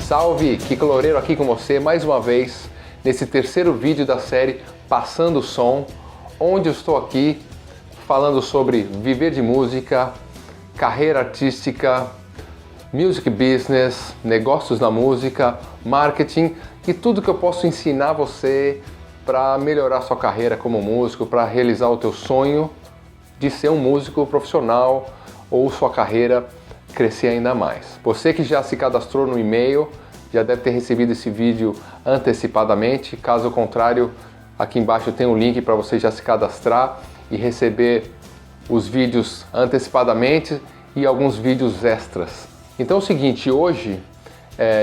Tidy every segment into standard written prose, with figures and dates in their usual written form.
Salve, Kiko Loureiro aqui com você mais uma vez nesse terceiro vídeo da série Passando o Som, onde eu estou aqui falando sobre viver de música, carreira artística, music business, negócios na música, marketing e tudo que eu posso ensinar você para melhorar sua carreira como músico, para realizar o teu sonho de ser um músico profissional ou sua carreira crescer ainda mais. Você que já se cadastrou no e-mail já deve ter recebido esse vídeo antecipadamente. Caso contrário, aqui embaixo tem um link para você já se cadastrar e receber os vídeos antecipadamente e alguns vídeos extras. Então é o seguinte, hoje,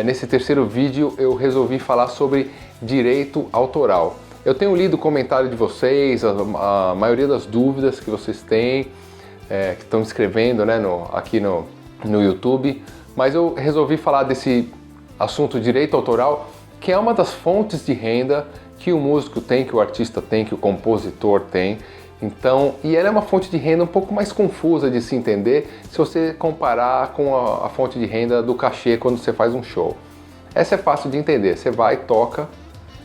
nesse terceiro vídeo, eu resolvi falar sobre direito autoral. Eu tenho lido o comentário de vocês, a maioria das dúvidas que vocês têm, que estão escrevendo, né, aqui no YouTube, mas eu resolvi falar desse assunto direito autoral, que é uma das fontes de renda que o músico tem, que o artista tem, que o compositor tem. Então, e ela é uma fonte de renda um pouco mais confusa de se entender se você comparar com a fonte de renda do cachê quando você faz um show. Essa é fácil de entender, você vai, toca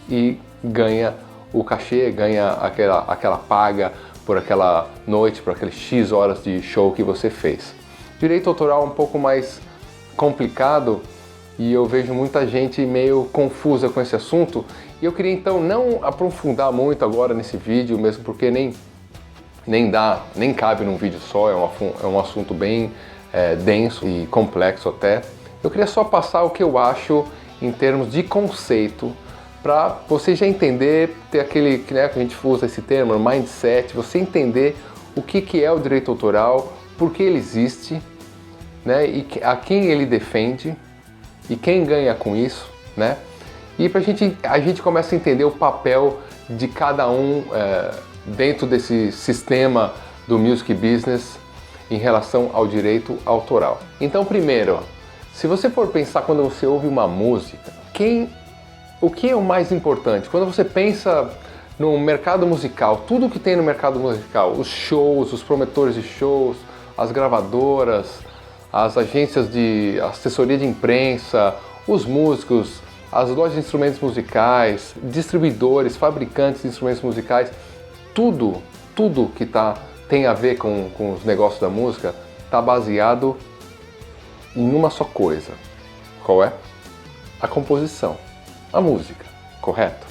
e ganha o cachê, ganha aquela paga por aquela noite, por aqueles X horas de show que você fez. Direito autoral é um pouco mais complicado e eu vejo muita gente meio confusa com esse assunto e eu queria então não aprofundar muito agora nesse vídeo, mesmo porque nem cabe num vídeo só, é um assunto bem denso e complexo até. Eu queria só passar o que eu acho em termos de conceito para você já entender, ter aquele, né, que a gente usa esse termo, mindset, você entender o que é o direito autoral, por que ele existe, né, e a quem ele defende e quem ganha com isso, né? E a gente começa a entender o papel de cada um dentro desse sistema do music business em relação ao direito autoral. Então, primeiro, se você for pensar quando você ouve uma música, o que é o mais importante? Quando você pensa no mercado musical, tudo que tem no mercado musical, os shows, os promotores de shows, as gravadoras, as agências de assessoria de imprensa, os músicos, as lojas de instrumentos musicais, distribuidores, fabricantes de instrumentos musicais, tudo que tem a ver com os negócios da música está baseado em uma só coisa. Qual é? A composição, a música, correto?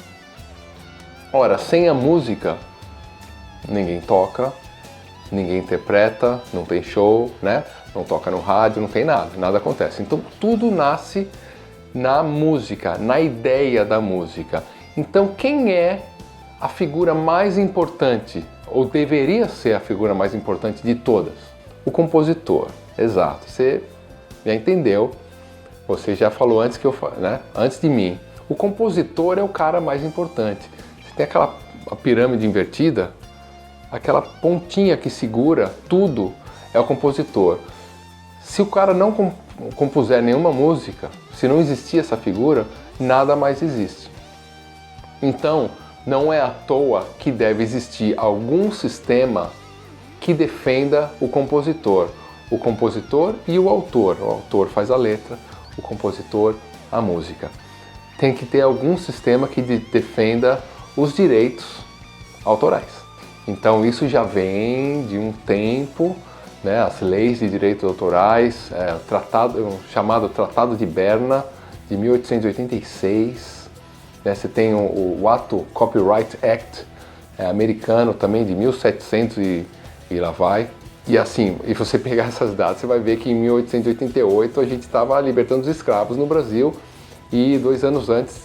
Ora, sem a música, ninguém toca, ninguém interpreta, não tem show, né? Não toca no rádio, não tem nada acontece. Então tudo nasce na música, na ideia da música. Então quem é a figura mais importante, ou deveria ser a figura mais importante de todas? O compositor, exato. Você já entendeu, você já falou antes antes de mim. O compositor é o cara mais importante. Você tem a pirâmide invertida, aquela pontinha que segura tudo é o compositor. Se o cara não compuser nenhuma música, se não existir essa figura, nada mais existe. Então, não é à toa que deve existir algum sistema que defenda o compositor e o autor. O autor faz a letra, o compositor a música. Tem que ter algum sistema que defenda os direitos autorais. Então isso já vem de um tempo, né, as leis de direitos autorais, chamado Tratado de Berna, de 1886. Né, você tem o ato Copyright Act americano também, de 1700 e lá vai. E assim, e você pegar essas datas, você vai ver que em 1888 a gente estava libertando os escravos no Brasil e 2 anos antes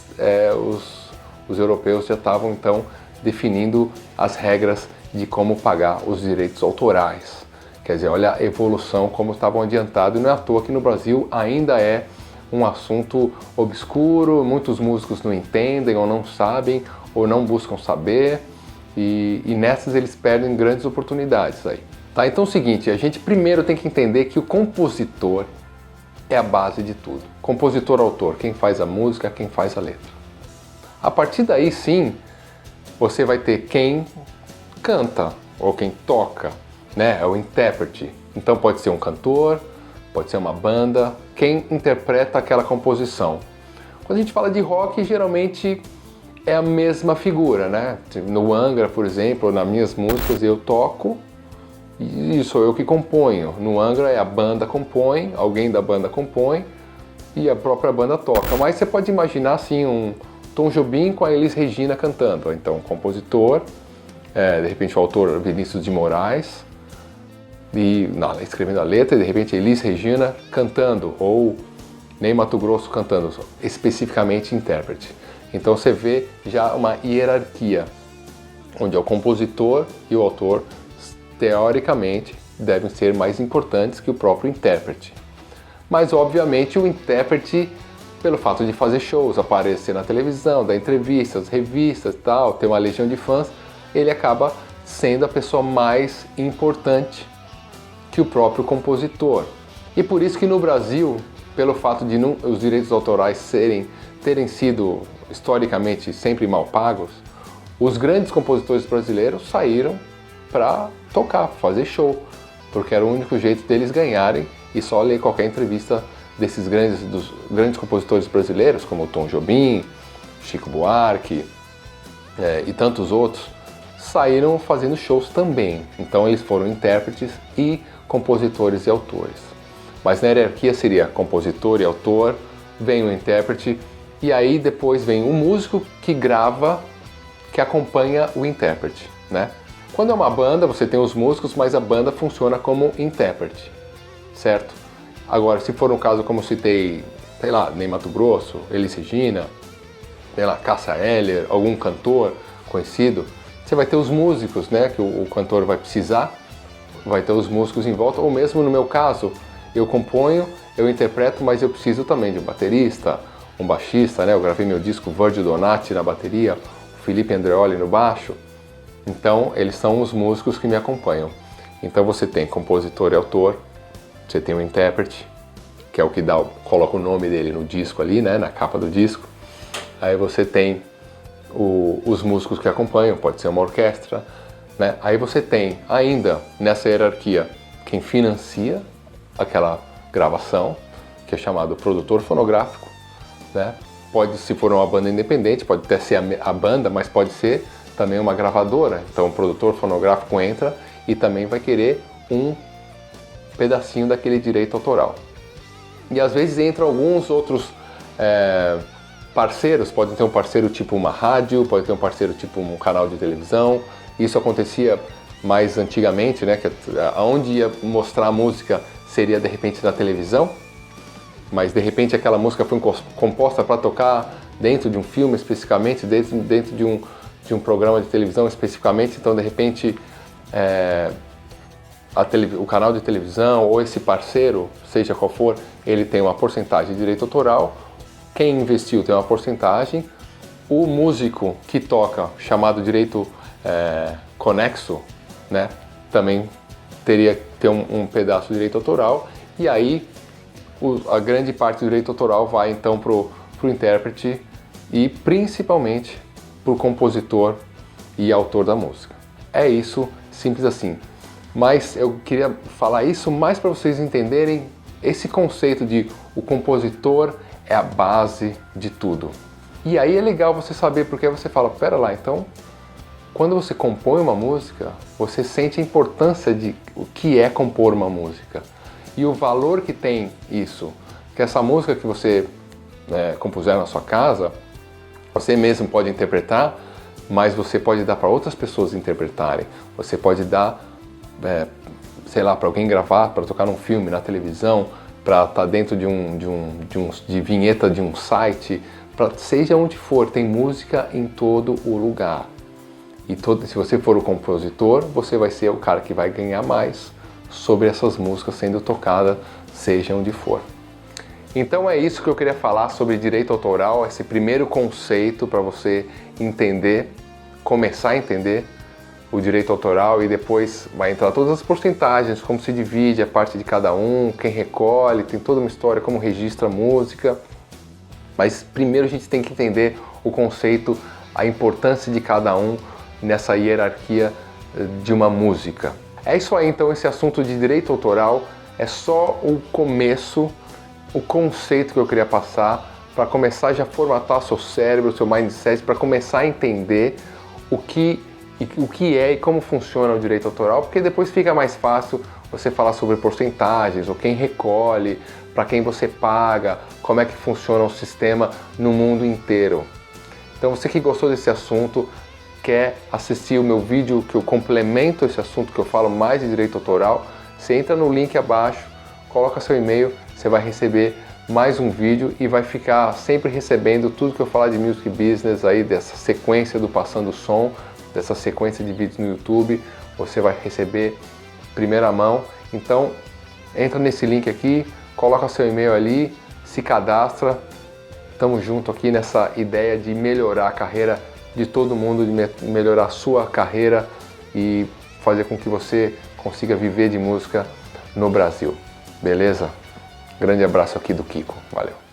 os europeus já estavam então definindo as regras de como pagar os direitos autorais. Quer dizer, olha a evolução, como estavam adiantados, e não é à toa que no Brasil ainda é um assunto obscuro, muitos músicos não entendem ou não sabem ou não buscam saber e nessas eles perdem grandes oportunidades aí. Tá, então é o seguinte, a gente primeiro tem que entender que o compositor é a base de tudo. Compositor-autor, quem faz a música, quem faz a letra. A partir daí sim, você vai ter quem canta ou quem toca, né? É o intérprete. Então pode ser um cantor, pode ser uma banda, quem interpreta aquela composição. Quando a gente fala de rock, geralmente é a mesma figura, né? No Angra, por exemplo, nas minhas músicas eu toco e sou eu que componho. No Angra a banda compõe, alguém da banda compõe e a própria banda toca. Mas você pode imaginar assim um Tom Jobim com a Elis Regina cantando. Então, o compositor, de repente o autor Vinícius de Moraes, escrevendo a letra, e de repente Elis Regina cantando, ou Ney Matogrosso cantando, especificamente intérprete. Então você vê já uma hierarquia, onde o compositor e o autor, teoricamente, devem ser mais importantes que o próprio intérprete. Mas, obviamente, o intérprete, pelo fato de fazer shows, aparecer na televisão, dar entrevistas, revistas e tal, ter uma legião de fãs, ele acaba sendo a pessoa mais importante que o próprio compositor. E por isso que no Brasil, pelo fato de os direitos autorais terem sido historicamente sempre mal pagos, os grandes compositores brasileiros saíram para tocar, fazer show, porque era o único jeito deles ganharem. E só ler qualquer entrevista dos grandes compositores brasileiros, como Tom Jobim, Chico Buarque e tantos outros, saíram fazendo shows também. Então eles foram intérpretes e compositores e autores. Mas na hierarquia seria compositor e autor, vem o intérprete, e aí depois vem o músico que grava, que acompanha o intérprete, né? Quando é uma banda, você tem os músicos, mas a banda funciona como intérprete, certo? Agora, se for um caso como citei, sei lá, Ney Matogrosso, Elis Regina, sei lá, Cássia Eller, algum cantor conhecido, você vai ter os músicos, né, que o cantor vai precisar, vai ter os músicos em volta, ou mesmo no meu caso, eu componho, eu interpreto, mas eu preciso também de um baterista, um baixista, né? Eu gravei meu disco Virgil Donati na bateria, o Felipe Andreoli no baixo. Então, eles são os músicos que me acompanham. Então você tem compositor e autor, você tem o intérprete, que é o que coloca o nome dele no disco ali, né, na capa do disco. Aí você tem os músicos que acompanham, pode ser uma orquestra, né? Aí você tem ainda nessa hierarquia quem financia aquela gravação, que é chamado produtor fonográfico, né? Pode, se for uma banda independente, pode até ser a banda, mas pode ser também uma gravadora. Então o produtor fonográfico entra e também vai querer um pedacinho daquele direito autoral. E às vezes entram alguns outros parceiros, pode ter um parceiro tipo uma rádio, pode ter um parceiro tipo um canal de televisão. Isso acontecia mais antigamente, né? Que aonde ia mostrar a música seria de repente na televisão, mas de repente aquela música foi composta para tocar dentro de um filme especificamente, dentro de um programa de televisão especificamente, então de repente o canal de televisão ou esse parceiro, seja qual for, ele tem uma porcentagem de direito autoral, quem investiu tem uma porcentagem, o músico que toca, chamado direito conexo, né, também teria que ter um pedaço de direito autoral, e aí a grande parte do direito autoral vai então pro intérprete e principalmente pro compositor e autor da música. É isso, simples assim. Mas eu queria falar isso mais para vocês entenderem esse conceito de o compositor é a base de tudo. E aí é legal você saber, porque você fala, pera lá, então quando você compõe uma música, você sente a importância de o que é compor uma música e o valor que tem isso, que essa música que você compuser na sua casa, você mesmo pode interpretar, mas você pode dar para outras pessoas interpretarem, você pode dar, sei lá, para alguém gravar, para tocar num filme, na televisão, para estar dentro de vinheta de um site, seja onde for, tem música em todo o lugar. E se você for o compositor, você vai ser o cara que vai ganhar mais sobre essas músicas sendo tocadas, seja onde for. Então é isso que eu queria falar sobre direito autoral, esse primeiro conceito para você entender, começar a entender o direito autoral, e depois vai entrar todas as porcentagens, como se divide a parte de cada um, quem recolhe, tem toda uma história, como registra a música. Mas primeiro a gente tem que entender o conceito, a importância de cada um nessa hierarquia de uma música. É isso aí, então, esse assunto de direito autoral é só o começo, o conceito que eu queria passar para começar já a formatar seu cérebro, seu mindset, para começar a entender o que é e como funciona o direito autoral, porque depois fica mais fácil você falar sobre porcentagens, ou quem recolhe, para quem você paga, como é que funciona o sistema no mundo inteiro. Então você que gostou desse assunto, quer assistir o meu vídeo que eu complemento esse assunto, que eu falo mais de direito autoral, você entra no link abaixo, coloca seu e-mail, você vai receber mais um vídeo e vai ficar sempre recebendo tudo que eu falar de music business aí, dessa sequência do Passando Som, dessa sequência de vídeos no YouTube, você vai receber primeira mão. Então entra nesse link aqui, coloca seu e-mail ali, se cadastra. Estamos junto aqui nessa ideia de melhorar a carreira de todo mundo, de melhorar a sua carreira e fazer com que você consiga viver de música no Brasil. Beleza? Grande abraço aqui do Kiko. Valeu!